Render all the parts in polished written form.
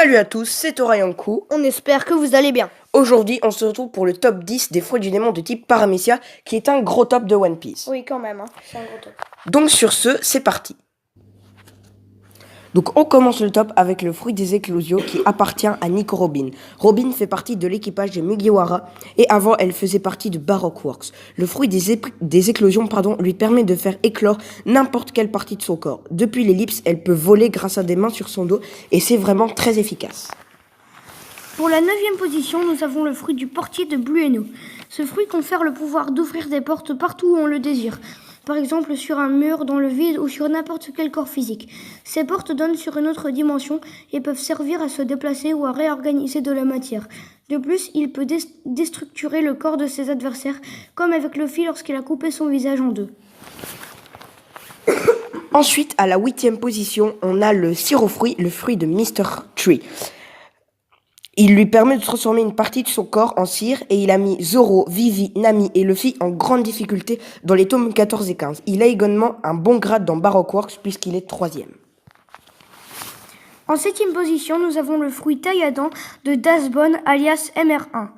Salut à tous, c'est Torayankou. On espère que vous allez bien. Aujourd'hui, on se retrouve pour le top 10 des fruits du démon de type Paramecia, qui est un gros top de One Piece. Oui, quand même, c'est un gros top. Donc sur ce, c'est parti. Donc on commence le top avec le fruit des éclosions qui appartient à Nico Robin. Robin fait partie de l'équipage des Mugiwara et avant elle faisait partie de Baroque Works. Le fruit des éclosions lui permet de faire éclore n'importe quelle partie de son corps. Depuis l'ellipse, elle peut voler grâce à des mains sur son dos et c'est vraiment très efficace. Pour la 9e position, nous avons le fruit du portier de Blueno. Ce fruit confère le pouvoir d'ouvrir des portes partout où on le désire. Par exemple sur un mur, dans le vide ou sur n'importe quel corps physique. Ces portes donnent sur une autre dimension et peuvent servir à se déplacer ou à réorganiser de la matière. De plus, il peut déstructurer le corps de ses adversaires, comme avec Luffy lorsqu'il a coupé son visage en deux. Ensuite, à la 8e position, on a le sirop-fruit, le fruit de Mr. Tree. Il lui permet de transformer une partie de son corps en cire et il a mis Zoro, Vivi, Nami et Luffy en grande difficulté dans les tomes 14 et 15. Il a également un bon grade dans Baroque Works puisqu'il est 3e. En 7e position, nous avons le fruit taille-à-dents de Dasbone alias MR1.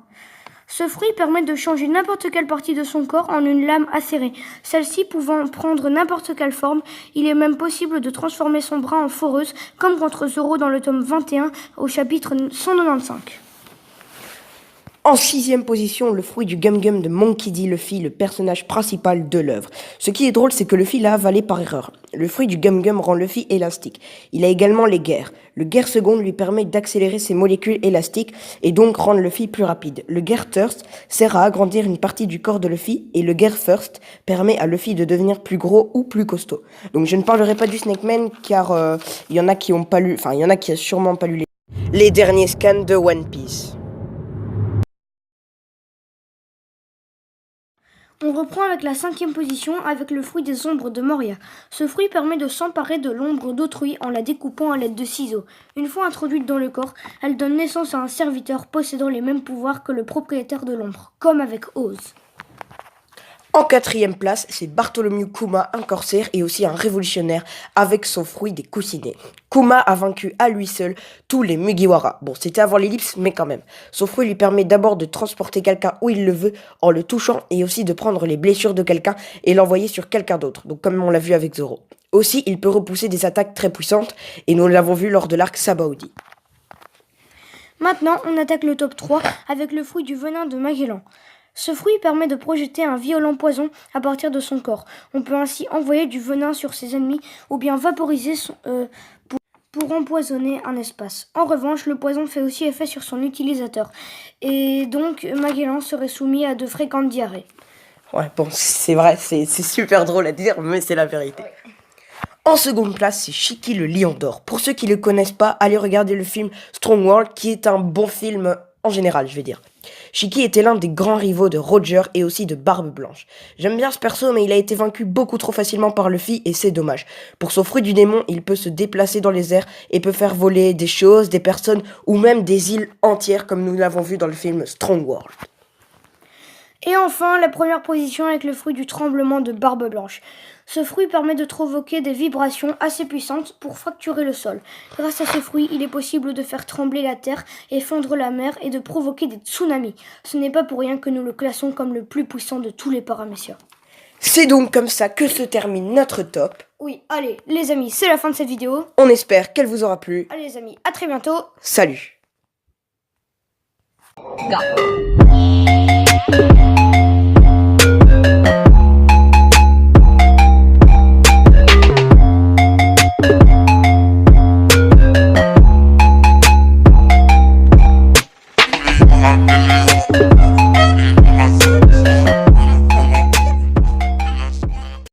Ce fruit permet de changer n'importe quelle partie de son corps en une lame acérée. Celle-ci pouvant prendre n'importe quelle forme, il est même possible de transformer son bras en foreuse, comme contre Zoro dans le tome 21 au chapitre 195. En 6e position, le fruit du Gum Gum de Monkey D. Luffy, le personnage principal de l'œuvre. Ce qui est drôle, c'est que Luffy l'a avalé par erreur. Le fruit du Gum Gum rend Luffy élastique. Il a également les guerres. Le guerre seconde lui permet d'accélérer ses molécules élastiques et donc rendre Luffy plus rapide. Le guerre Thirst sert à agrandir une partie du corps de Luffy et le guerre First permet à Luffy de devenir plus gros ou plus costaud. Donc je ne parlerai pas du Snake Man car il y en a qui ont pas lu, enfin il y en a qui a sûrement pas lu les derniers scans de One Piece. On reprend avec la 5e position avec le fruit des ombres de Moria. Ce fruit permet de s'emparer de l'ombre d'autrui en la découpant à l'aide de ciseaux. Une fois introduite dans le corps, elle donne naissance à un serviteur possédant les mêmes pouvoirs que le propriétaire de l'ombre, comme avec Oz. En 4e place, c'est Bartholomew Kuma, un corsaire et aussi un révolutionnaire avec son fruit des coussinets. Kuma a vaincu à lui seul tous les Mugiwara. Bon, c'était avant l'ellipse, mais quand même. Son fruit lui permet d'abord de transporter quelqu'un où il le veut en le touchant et aussi de prendre les blessures de quelqu'un et l'envoyer sur quelqu'un d'autre, donc comme on l'a vu avec Zoro. Aussi, il peut repousser des attaques très puissantes et nous l'avons vu lors de l'arc Sabaody. Maintenant, on attaque le top 3 avec le fruit du venin de Magellan. Ce fruit permet de projeter un violent poison à partir de son corps. On peut ainsi envoyer du venin sur ses ennemis ou bien vaporiser pour empoisonner un espace. En revanche, le poison fait aussi effet sur son utilisateur. Et donc, Magellan serait soumis à de fréquentes diarrhées. Ouais, bon, c'est vrai, c'est super drôle à dire, mais c'est la vérité. Ouais. En seconde place, c'est Shiki le Lion d'Or. Pour ceux qui ne le connaissent pas, allez regarder le film Strong World, qui est un bon film en général, je vais dire. Shiki était l'un des grands rivaux de Roger et aussi de Barbe Blanche. J'aime bien ce perso, mais il a été vaincu beaucoup trop facilement par Luffy et c'est dommage. Pour son fruit du démon, il peut se déplacer dans les airs et peut faire voler des choses, des personnes ou même des îles entières comme nous l'avons vu dans le film Strong World. Et enfin, la première position avec le fruit du tremblement de Barbe Blanche. Ce fruit permet de provoquer des vibrations assez puissantes pour fracturer le sol. Grâce à ce fruit, il est possible de faire trembler la terre et fondre la mer et de provoquer des tsunamis. Ce n'est pas pour rien que nous le classons comme le plus puissant de tous les Paramecia. C'est donc comme ça que se termine notre top. Oui, allez, les amis, c'est la fin de cette vidéo. On espère qu'elle vous aura plu. Allez les amis, à très bientôt. Salut. Go.